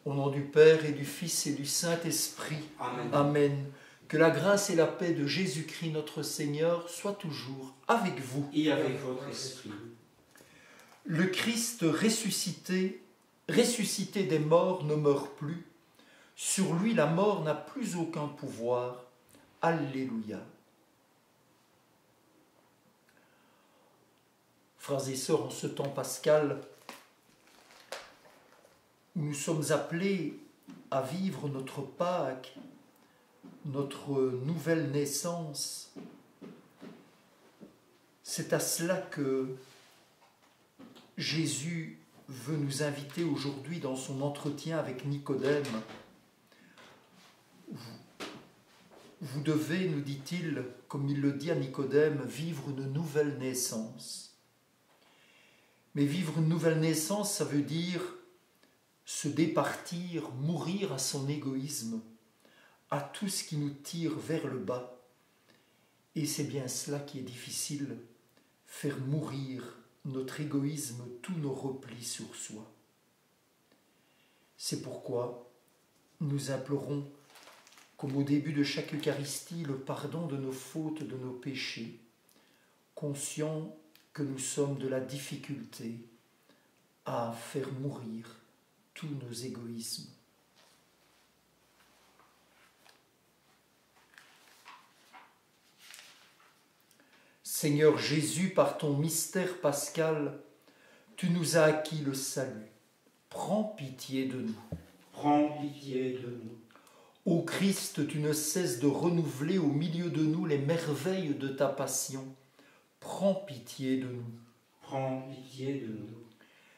Au nom du Père et du Fils et du Saint-Esprit. Amen. Amen. Que la grâce et la paix de Jésus-Christ notre Seigneur soient toujours avec vous. Et avec votre esprit. Le Christ ressuscité des morts ne meurt plus. Sur lui, la mort n'a plus aucun pouvoir. Alléluia. Frères et sœurs, en ce temps pascal, nous sommes appelés à vivre notre Pâques, notre nouvelle naissance. C'est à cela que Jésus veut nous inviter aujourd'hui dans son entretien avec Nicodème. Vous devez, nous dit-il, comme il le dit à Nicodème, vivre une nouvelle naissance. Mais vivre une nouvelle naissance, ça veut dire se départir, mourir à son égoïsme, à tout ce qui nous tire vers le bas. Et c'est bien cela qui est difficile, faire mourir notre égoïsme, tous nos replis sur soi. C'est pourquoi nous implorons, comme au début de chaque Eucharistie, le pardon de nos fautes, de nos péchés, conscients que nous sommes de la difficulté à faire mourir tous nos égoïsmes. Seigneur Jésus, par ton mystère pascal, tu nous as acquis le salut. Prends pitié de nous. Prends pitié de nous. Ô Christ, tu ne cesses de renouveler au milieu de nous les merveilles de ta passion. Prends pitié de nous. Prends pitié de nous.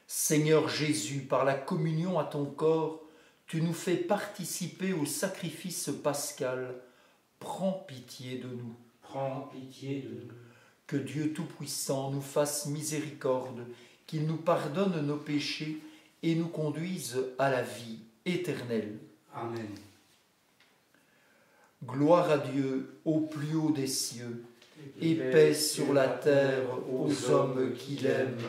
Seigneur Jésus, par la communion à ton corps, tu nous fais participer au sacrifice pascal. Prends pitié de nous. Prends pitié de nous. Que Dieu Tout-Puissant nous fasse miséricorde, qu'il nous pardonne nos péchés et nous conduise à la vie éternelle. Amen. Gloire à Dieu au plus haut des cieux, et paix sur la terre aux hommes qui l'aiment.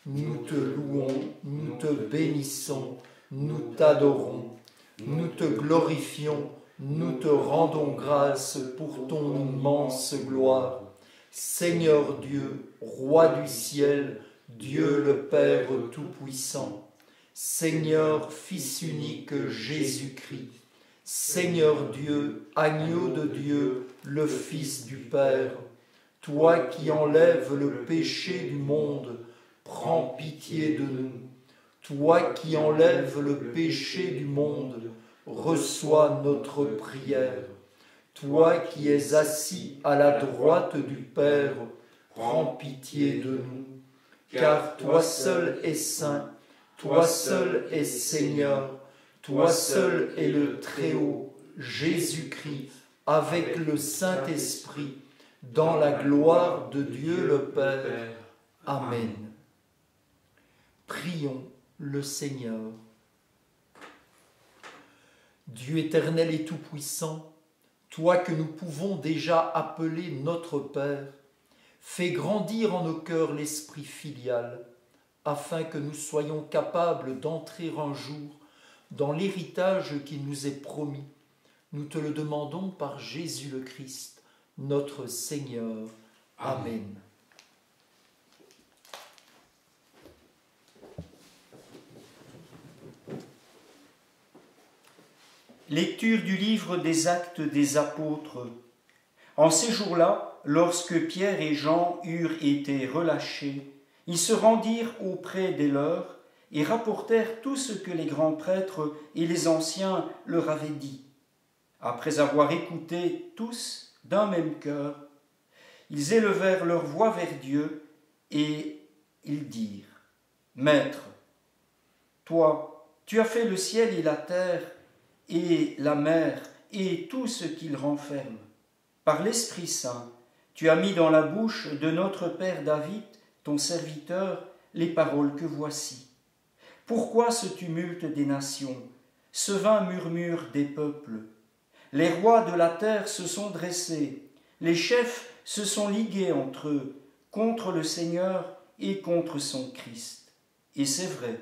Nous te louons, nous te bénissons, nous t'adorons, nous te glorifions, nous te rendons grâce pour ton immense gloire. Seigneur Dieu, Roi du ciel, Dieu le Père Tout-Puissant, Seigneur Fils unique Jésus-Christ, Seigneur Dieu, Agneau de Dieu, le Fils du Père, toi qui enlèves le péché du monde, prends pitié de nous. Toi qui enlèves le péché du monde, reçois notre prière. Toi qui es assis à la droite du Père, prends pitié de nous. Car toi seul es saint, toi seul es Seigneur, toi seul es le Très-Haut, Jésus-Christ, avec le Saint-Esprit, dans la gloire de Dieu le Père. Amen. Prions le Seigneur. Dieu éternel et tout-puissant, toi que nous pouvons déjà appeler notre Père, fais grandir en nos cœurs l'esprit filial, afin que nous soyons capables d'entrer un jour dans l'héritage qui nous est promis. Nous te le demandons par Jésus le Christ, notre Seigneur. Amen. Lecture du livre des Actes des Apôtres. En ces jours-là, lorsque Pierre et Jean eurent été relâchés, ils se rendirent auprès des leurs et rapportèrent tout ce que les grands prêtres et les anciens leur avaient dit. Après avoir écouté tous d'un même cœur, ils élevèrent leur voix vers Dieu et ils dirent : Maître, toi, tu as fait le ciel et la terre, et la mer, et tout ce qu'il renferme. Par l'Esprit Saint, tu as mis dans la bouche de notre Père David, ton serviteur, les paroles que voici. Pourquoi ce tumulte des nations, ce vain murmure des peuples? Les rois de la terre se sont dressés, les chefs se sont ligués entre eux, contre le Seigneur et contre son Christ. Et c'est vrai,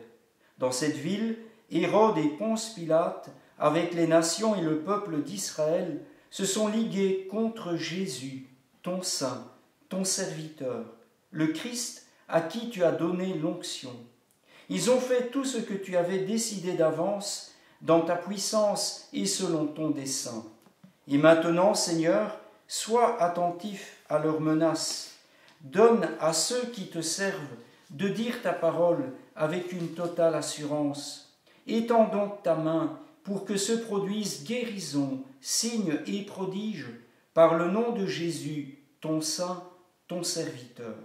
dans cette ville, Hérode et Ponce Pilate, avec les nations et le peuple d'Israël, se sont ligués contre Jésus, ton saint, ton serviteur, le Christ à qui tu as donné l'onction. Ils ont fait tout ce que tu avais décidé d'avance dans ta puissance et selon ton dessein. Et maintenant, Seigneur, sois attentif à leurs menaces. Donne à ceux qui te servent de dire ta parole avec une totale assurance. Étends donc ta main pour que se produisent guérison, signes et prodiges par le nom de Jésus, ton saint, ton serviteur.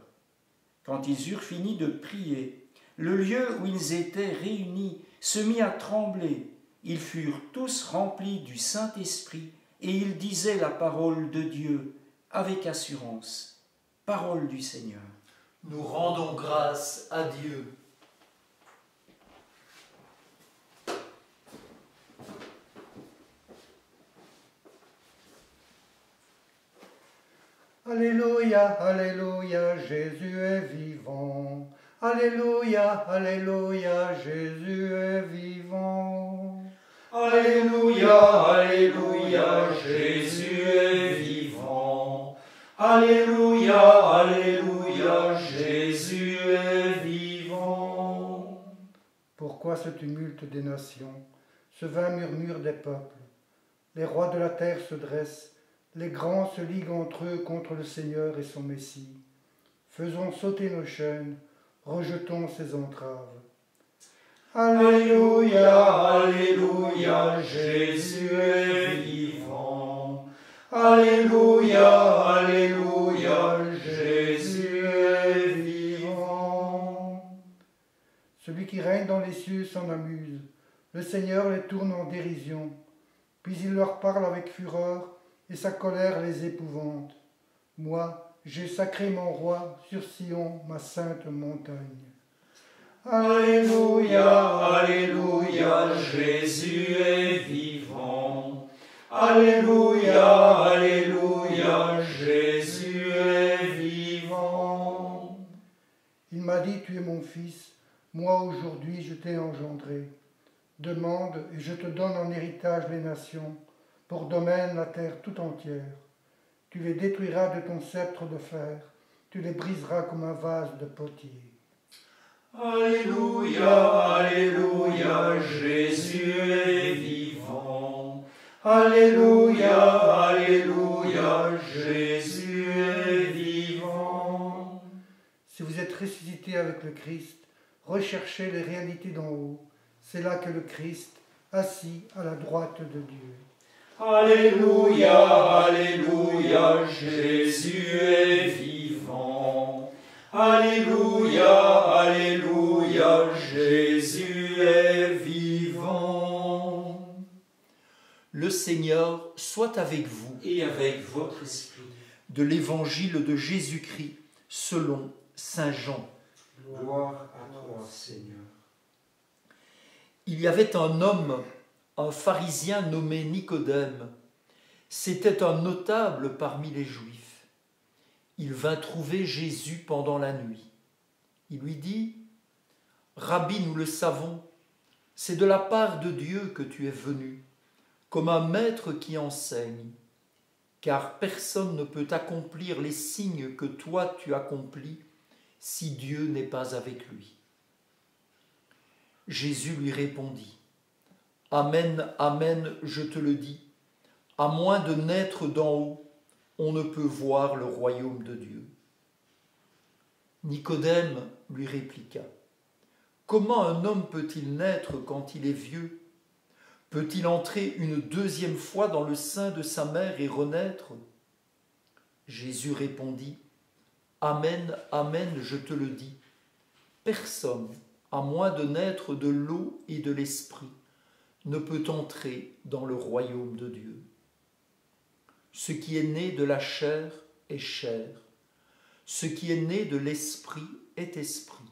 Quand ils eurent fini de prier, le lieu où ils étaient réunis se mit à trembler. Ils furent tous remplis du Saint-Esprit et ils disaient la parole de Dieu avec assurance. Parole du Seigneur. Nous rendons grâce à Dieu. Alléluia, Alléluia, Jésus est vivant. Alléluia, Alléluia, Jésus est vivant. Alléluia, Alléluia, Jésus est vivant. Alléluia, Alléluia, Jésus est vivant. Pourquoi ce tumulte des nations, ce vain murmure des peuples? Les rois de la terre se dressent, les grands se liguent entre eux contre le Seigneur et son Messie. Faisons sauter nos chaînes, rejetons ses entraves. Alléluia, Alléluia, Jésus est vivant. Alléluia, Alléluia, Jésus est vivant. Celui qui règne dans les cieux s'en amuse, le Seigneur les tourne en dérision, puis il leur parle avec fureur, et sa colère les épouvante. Moi, j'ai sacré mon roi sur Sion, ma sainte montagne. Alléluia, Alléluia, Jésus est vivant. Alléluia, Alléluia, Jésus est vivant. Il m'a dit, tu es mon fils, moi aujourd'hui je t'ai engendré. Demande et je te donne en héritage les nations, pour domaine la terre tout entière. Tu les détruiras de ton sceptre de fer, tu les briseras comme un vase de potier. Alléluia, Alléluia, Jésus est vivant. Alléluia, Alléluia, Jésus est vivant. Si vous êtes ressuscité avec le Christ, recherchez les réalités d'en haut. C'est là que le Christ, assis à la droite de Dieu. Alléluia, Alléluia, Jésus est vivant. Alléluia, Alléluia, Jésus est vivant. Le Seigneur soit avec vous. Et avec votre esprit. De l'Évangile de Jésus-Christ selon saint Jean. Gloire à toi, Seigneur. Il y avait un homme, un pharisien nommé Nicodème. C'était un notable parmi les Juifs. Il vint trouver Jésus pendant la nuit. Il lui dit : « Rabbi, nous le savons, c'est de la part de Dieu que tu es venu, comme un maître qui enseigne, car personne ne peut accomplir les signes que toi tu accomplis si Dieu n'est pas avec lui. » Jésus lui répondit : « Amen, amen, je te le dis, à moins de naître d'en haut, on ne peut voir le royaume de Dieu. » Nicodème lui répliqua : « Comment un homme peut-il naître quand il est vieux ? Peut-il entrer une deuxième fois dans le sein de sa mère et renaître ? » Jésus répondit : « Amen, amen, je te le dis, personne, à moins de naître de l'eau et de l'esprit, ne peut entrer dans le royaume de Dieu. Ce qui est né de la chair est chair, ce qui est né de l'esprit est esprit.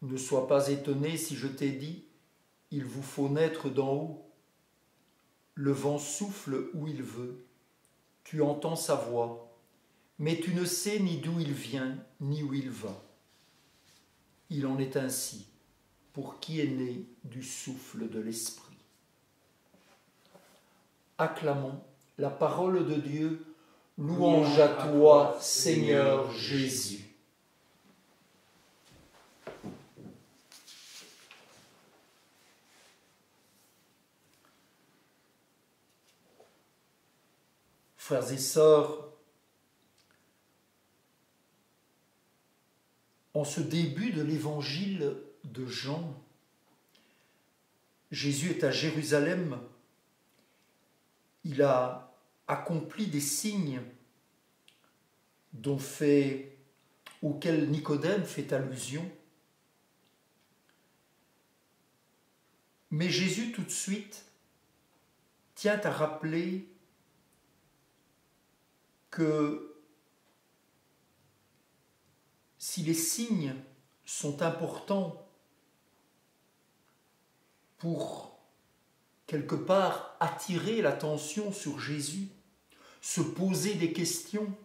Ne sois pas étonné si je t'ai dit : il vous faut naître d'en haut. Le vent souffle où il veut, tu entends sa voix, mais tu ne sais ni d'où il vient, ni où il va. Il en est ainsi pour qui est né du souffle de l'Esprit. Acclamons la parole de Dieu. Louange à toi, Seigneur Jésus. Frères et sœurs, en ce début de l'évangile de Jean, Jésus est à Jérusalem. Il a accompli des signes auxquels Nicodème fait allusion. Mais Jésus, tout de suite, tient à rappeler que si les signes sont importants pour, quelque part, attirer l'attention sur Jésus, se poser des questions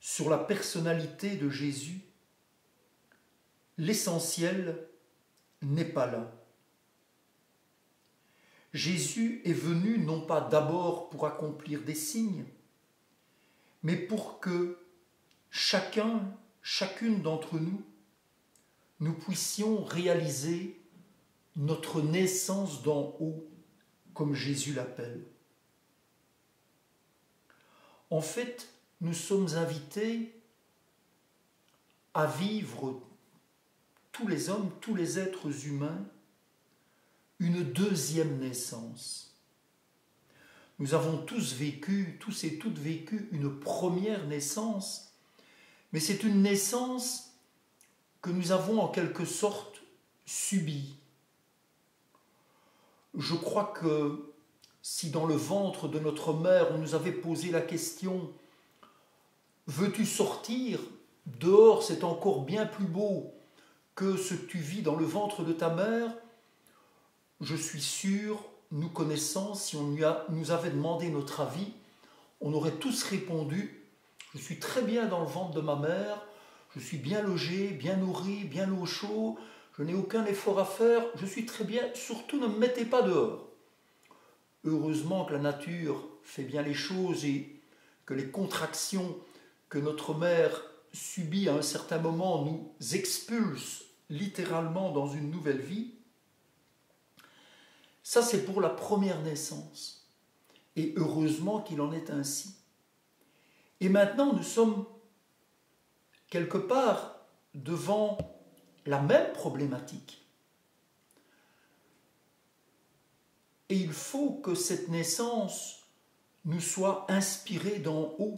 sur la personnalité de Jésus, l'essentiel n'est pas là. Jésus est venu non pas d'abord pour accomplir des signes, mais pour que chacune d'entre nous, nous puissions réaliser notre naissance d'en haut, comme Jésus l'appelle. En fait, nous sommes invités à vivre, tous les hommes, tous les êtres humains, une deuxième naissance. Nous avons tous et toutes vécu une première naissance, mais c'est une naissance que nous avons en quelque sorte subie. Je crois que si dans le ventre de notre mère on nous avait posé la question « Veux-tu sortir ? Dehors c'est encore bien plus beau que ce que tu vis dans le ventre de ta mère », je suis sûr, nous connaissant, si on nous avait demandé notre avis, on aurait tous répondu « Je suis très bien dans le ventre de ma mère, je suis bien logé, bien nourri, bien au chaud, je n'ai aucun effort à faire, je suis très bien, surtout ne me mettez pas dehors. » Heureusement que la nature fait bien les choses et que les contractions que notre mère subit à un certain moment nous expulsent littéralement dans une nouvelle vie. Ça, c'est pour la première naissance. Et heureusement qu'il en est ainsi. Et maintenant, nous sommes quelque part devant la même problématique. Et il faut que cette naissance nous soit inspirée d'en haut,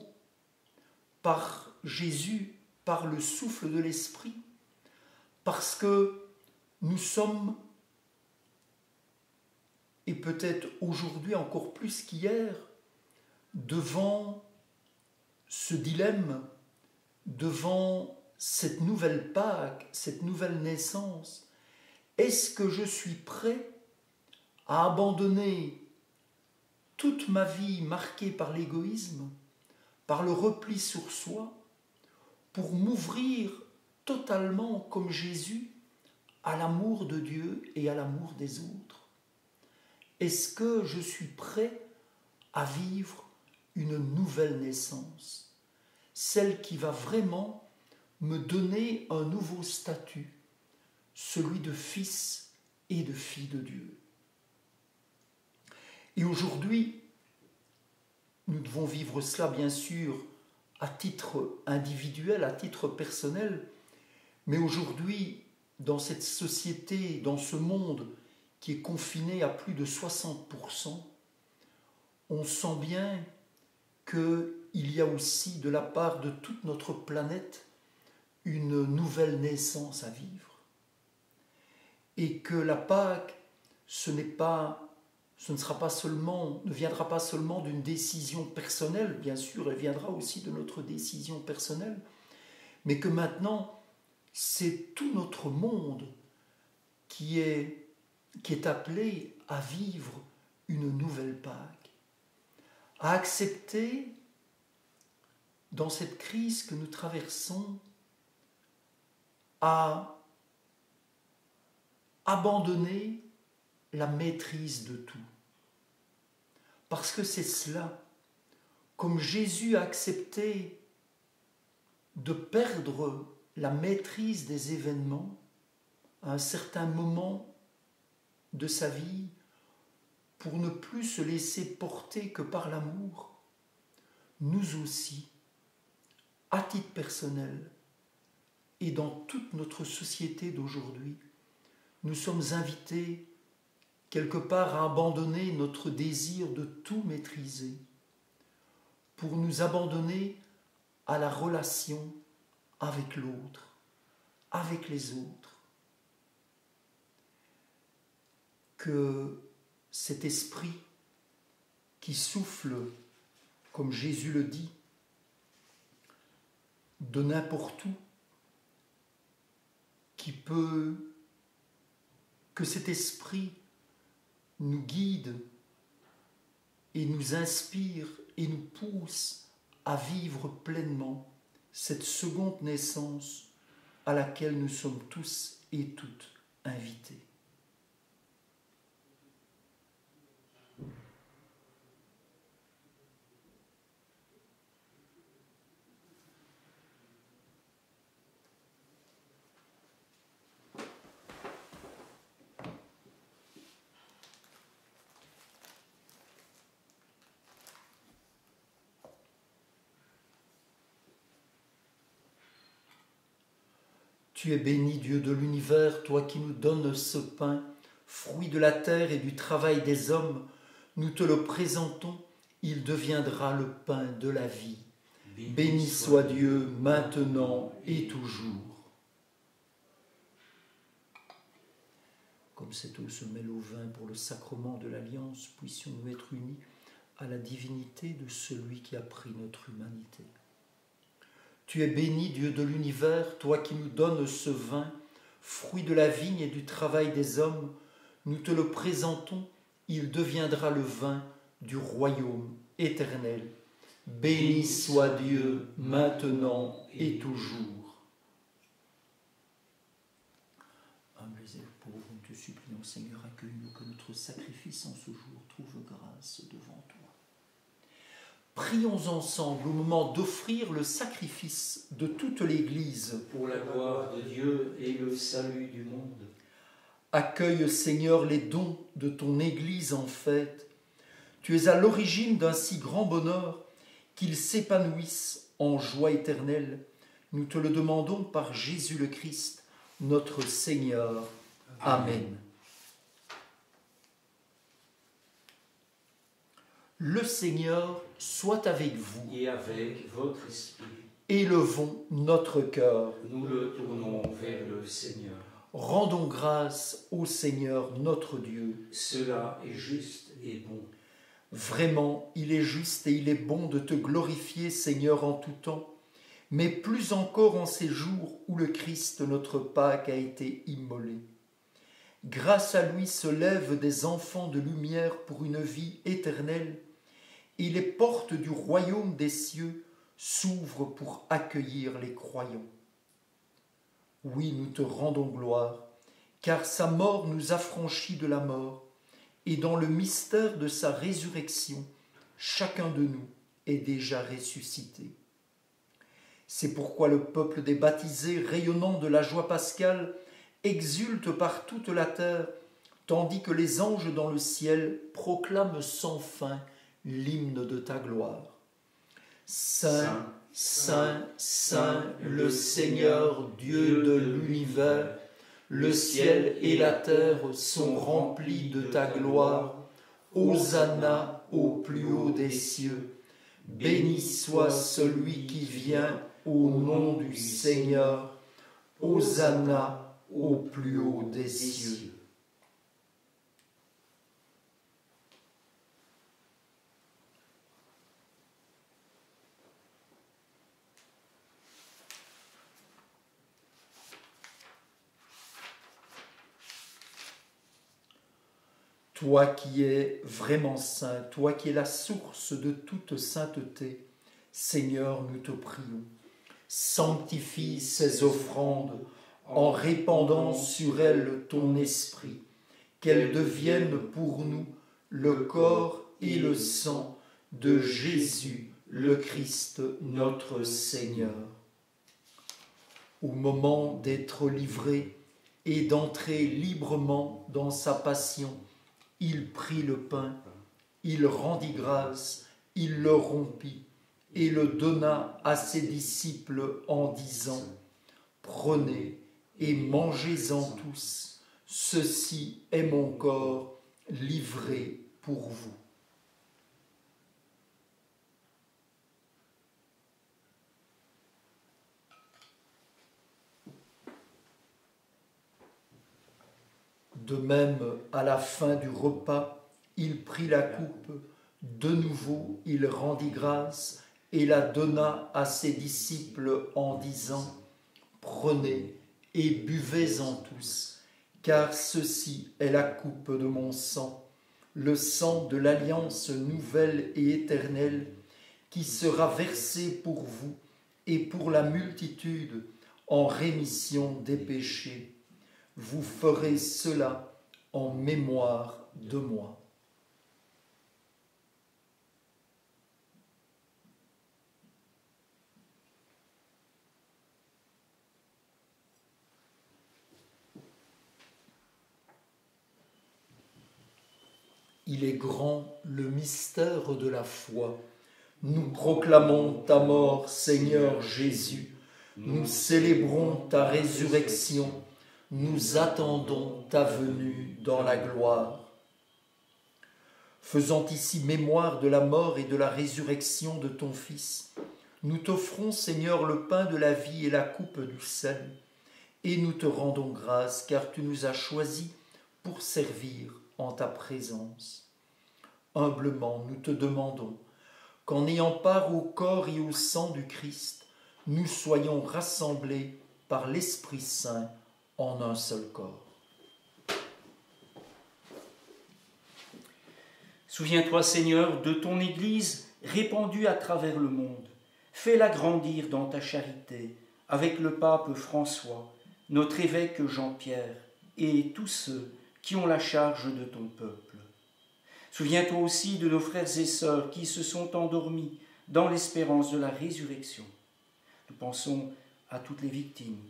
par Jésus, par le souffle de l'Esprit, parce que nous sommes, et peut-être aujourd'hui encore plus qu'hier, devant ce dilemme, devant cette nouvelle Pâque, cette nouvelle naissance. Est-ce que je suis prêt à abandonner toute ma vie marquée par l'égoïsme, par le repli sur soi, pour m'ouvrir totalement comme Jésus à l'amour de Dieu et à l'amour des autres? Est-ce que je suis prêt à vivre une nouvelle naissance, celle qui va vraiment me donner un nouveau statut, celui de fils et de fille de Dieu? Et aujourd'hui, nous devons vivre cela bien sûr à titre individuel, à titre personnel, mais aujourd'hui, dans cette société, dans ce monde qui est confiné à plus de 60%, on sent bien qu'il y a aussi de la part de toute notre planète une nouvelle naissance à vivre. Et que la Pâque, ne viendra pas seulement d'une décision personnelle, bien sûr, elle viendra aussi de notre décision personnelle, mais que maintenant, c'est tout notre monde qui est appelé à vivre une nouvelle Pâque, à accepter, dans cette crise que nous traversons, à abandonner la maîtrise de tout. Parce que c'est cela, comme Jésus a accepté de perdre la maîtrise des événements à un certain moment de sa vie pour ne plus se laisser porter que par l'amour, nous aussi, à titre personnel et dans toute notre société d'aujourd'hui, nous sommes invités quelque part à abandonner notre désir de tout maîtriser pour nous abandonner à la relation avec l'autre, avec les autres. Que cet esprit qui souffle, comme Jésus le dit, de n'importe où, que cet esprit nous guide et nous inspire et nous pousse à vivre pleinement cette seconde naissance à laquelle nous sommes tous et toutes invités. Tu es béni, Dieu de l'univers, toi qui nous donnes ce pain, fruit de la terre et du travail des hommes. Nous te le présentons, il deviendra le pain de la vie. Béni soit Dieu, maintenant et toujours. Comme cette eau se mêle au vin pour le sacrement de l'alliance, puissions-nous être unis à la divinité de celui qui a pris notre humanité. Tu es béni, Dieu de l'univers, toi qui nous donnes ce vin, fruit de la vigne et du travail des hommes. Nous te le présentons, il deviendra le vin du royaume éternel. Béni soit Dieu, maintenant et toujours. Humbles et pauvres, nous te supplions, Seigneur, accueille-nous, que notre sacrifice en ce jour trouve grâce devant toi. Prions ensemble au moment d'offrir le sacrifice de toute l'Église. Pour la gloire de Dieu et le salut du monde. Accueille, Seigneur, les dons de ton Église en fête. Tu es à l'origine d'un si grand bonheur qu'il s'épanouisse en joie éternelle. Nous te le demandons par Jésus le Christ, notre Seigneur. Amen. Le Seigneur soit avec vous. Et avec votre esprit. Élevons notre cœur. Nous le tournons vers le Seigneur. Rendons grâce au Seigneur notre Dieu. Cela est juste et bon. Vraiment, il est juste et il est bon de te glorifier, Seigneur, en tout temps, mais plus encore en ces jours où le Christ, notre Pâque, a été immolé. Grâce à lui se lèvent des enfants de lumière pour une vie éternelle, et les portes du royaume des cieux s'ouvrent pour accueillir les croyants. Oui, nous te rendons gloire, car sa mort nous affranchit de la mort, et dans le mystère de sa résurrection, chacun de nous est déjà ressuscité. C'est pourquoi le peuple des baptisés, rayonnant de la joie pascale, exulte par toute la terre, tandis que les anges dans le ciel proclament sans fin l'hymne de ta gloire. Saint, Saint, Saint, le Seigneur, Dieu de l'univers, le ciel et la terre sont remplis de ta gloire. Hosanna au plus haut des cieux. Béni soit celui qui vient au nom du Seigneur. Hosanna au plus haut des cieux. Toi qui es vraiment saint, toi qui es la source de toute sainteté, Seigneur, nous te prions. Sanctifie ces offrandes en répandant sur elle ton esprit, qu'elle devienne pour nous le corps et le sang de Jésus, le Christ, notre Seigneur. Au moment d'être livré et d'entrer librement dans sa passion, il prit le pain, il rendit grâce, il le rompit et le donna à ses disciples en disant : « Prenez et mangez-en tous, ceci est mon corps livré pour vous. » De même, à la fin du repas, il prit la coupe, de nouveau il rendit grâce et la donna à ses disciples en disant : « Prenez et buvez-en tous, car ceci est la coupe de mon sang, le sang de l'alliance nouvelle et éternelle, qui sera versé pour vous et pour la multitude en rémission des péchés. Vous ferez cela en mémoire de moi. » Il est grand le mystère de la foi. Nous proclamons ta mort, Seigneur Jésus. Nous célébrons ta résurrection. Nous attendons ta venue dans la gloire. Faisant ici mémoire de la mort et de la résurrection de ton Fils, nous t'offrons, Seigneur, le pain de la vie et la coupe du salut, et nous te rendons grâce, car tu nous as choisis pour servir en ta présence. Humblement, nous te demandons qu'en ayant part au corps et au sang du Christ, nous soyons rassemblés par l'Esprit Saint en un seul corps. Souviens-toi, Seigneur, de ton Église répandue à travers le monde. Fais-la grandir dans ta charité, avec le pape François, notre évêque Jean-Pierre, et tous ceux qui ont la charge de ton peuple. Souviens-toi aussi de nos frères et sœurs qui se sont endormis dans l'espérance de la résurrection. Nous pensons à toutes les victimes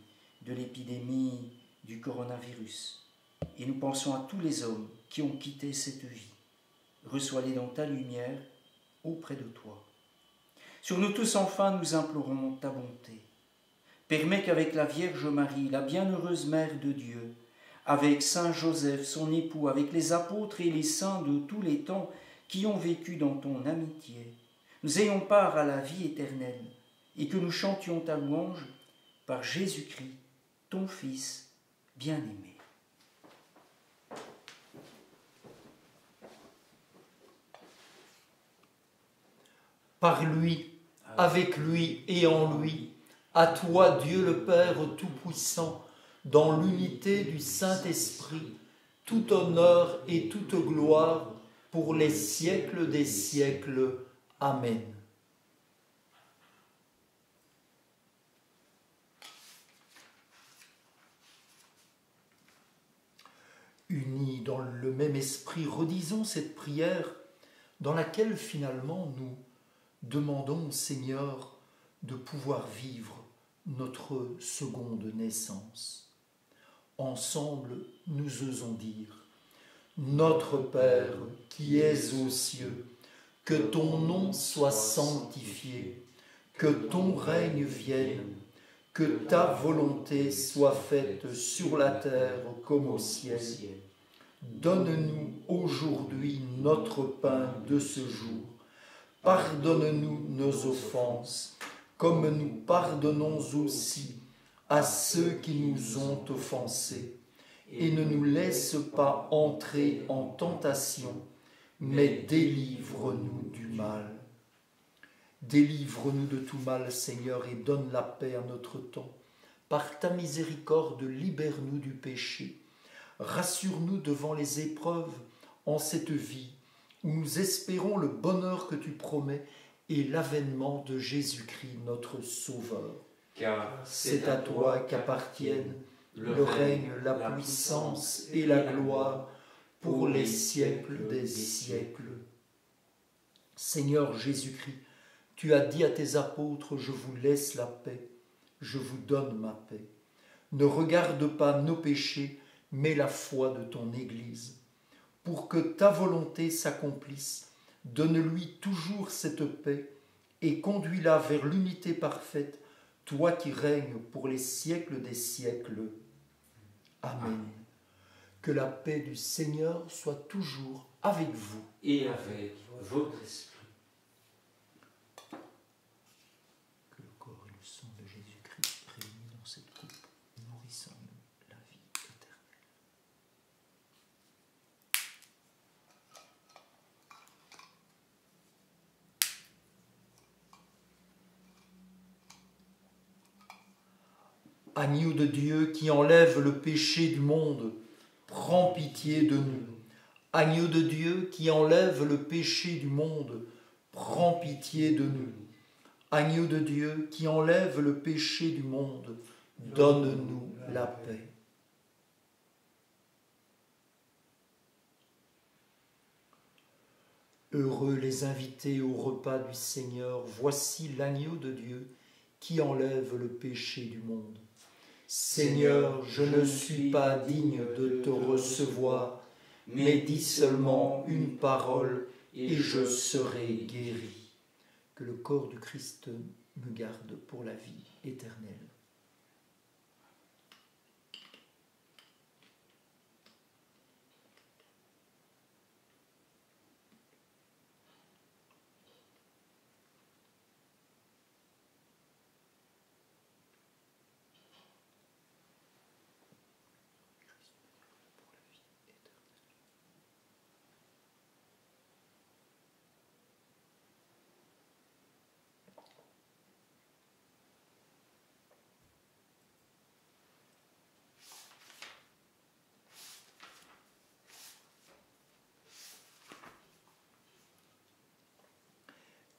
de l'épidémie du coronavirus, et nous pensons à tous les hommes qui ont quitté cette vie. Reçois-les dans ta lumière auprès de toi. Sur nous tous, enfin, nous implorons ta bonté. Permets qu'avec la Vierge Marie, la bienheureuse Mère de Dieu, avec Saint Joseph, son époux, avec les apôtres et les saints de tous les temps qui ont vécu dans ton amitié, nous ayons part à la vie éternelle et que nous chantions ta louange par Jésus-Christ, ton Fils bien-aimé. Par lui, avec lui et en lui, à toi, Dieu le Père Tout-Puissant, dans l'unité du Saint-Esprit, tout honneur et toute gloire pour les siècles des siècles. Amen. Unis dans le même esprit, redisons cette prière dans laquelle finalement nous demandons au Seigneur de pouvoir vivre notre seconde naissance. Ensemble, nous osons dire : Notre Père qui es aux cieux, que ton nom soit sanctifié, que ton règne vienne, que ta volonté soit faite sur la terre comme au ciel. Donne-nous aujourd'hui notre pain de ce jour. Pardonne-nous nos offenses, comme nous pardonnons aussi à ceux qui nous ont offensés. Et ne nous laisse pas entrer en tentation, mais délivre-nous du mal. Délivre-nous de tout mal, Seigneur, et donne la paix à notre temps. Par ta miséricorde, libère-nous du péché. Rassure-nous devant les épreuves en cette vie, où nous espérons le bonheur que tu promets et l'avènement de Jésus-Christ, notre Sauveur. Car c'est à toi qu'appartiennent le règne, la puissance et la gloire pour les siècles des siècles. Seigneur Jésus-Christ, tu as dit à tes apôtres, je vous laisse la paix, je vous donne ma paix. Ne regarde pas nos péchés, mais la foi de ton Église. Pour que ta volonté s'accomplisse, donne-lui toujours cette paix et conduis-la vers l'unité parfaite, toi qui règnes pour les siècles des siècles. Amen. Que la paix du Seigneur soit toujours avec vous. Et avec votre esprit. Que le corps et le sang de Jésus-Christ réunis dans cette coupe nourrissent en nous la vie éternelle. Agneau de Dieu qui enlève le péché du monde, prends pitié de nous. Agneau de Dieu qui enlève le péché du monde, prends pitié de nous. Agneau de Dieu qui enlève le péché du monde, donne-nous la paix. Heureux les invités au repas du Seigneur, voici l'agneau de Dieu qui enlève le péché du monde. Seigneur, je ne suis pas digne de te recevoir, mais dis seulement une parole et je serai guéri. Que le corps du Christ me garde pour la vie éternelle.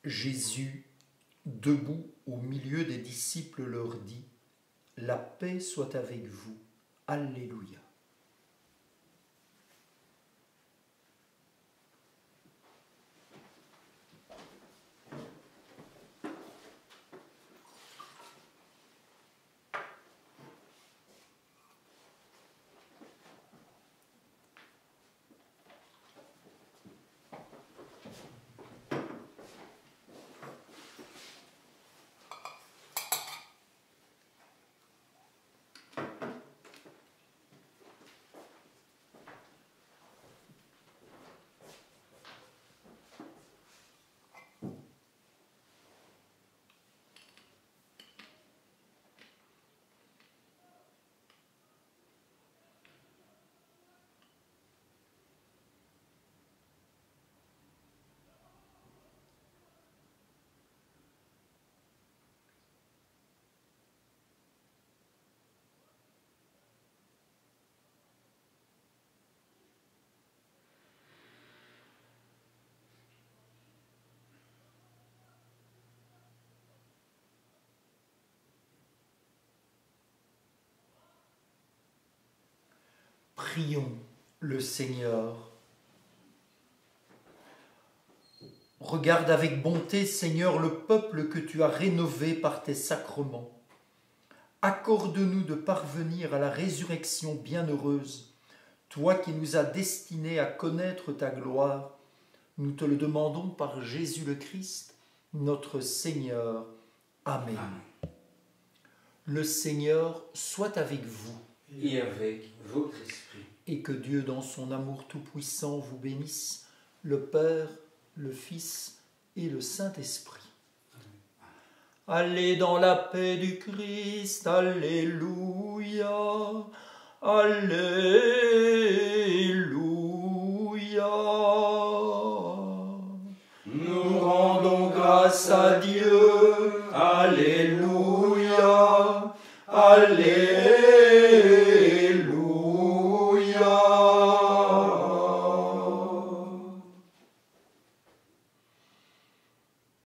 Jésus, debout au milieu des disciples, leur dit : « La paix soit avec vous. Alléluia. » Prions le Seigneur. Regarde avec bonté, Seigneur, le peuple que tu as rénové par tes sacrements. Accorde-nous de parvenir à la résurrection bienheureuse, toi qui nous as destinés à connaître ta gloire. Nous te le demandons par Jésus le Christ, notre Seigneur. Amen. Le Seigneur soit avec vous. Et avec votre esprit. Et que Dieu, dans son amour tout-puissant, vous bénisse, le Père, le Fils et le Saint-Esprit. Allez dans la paix du Christ, Alléluia, Alléluia. Nous rendons grâce à Dieu, Alléluia, Alléluia.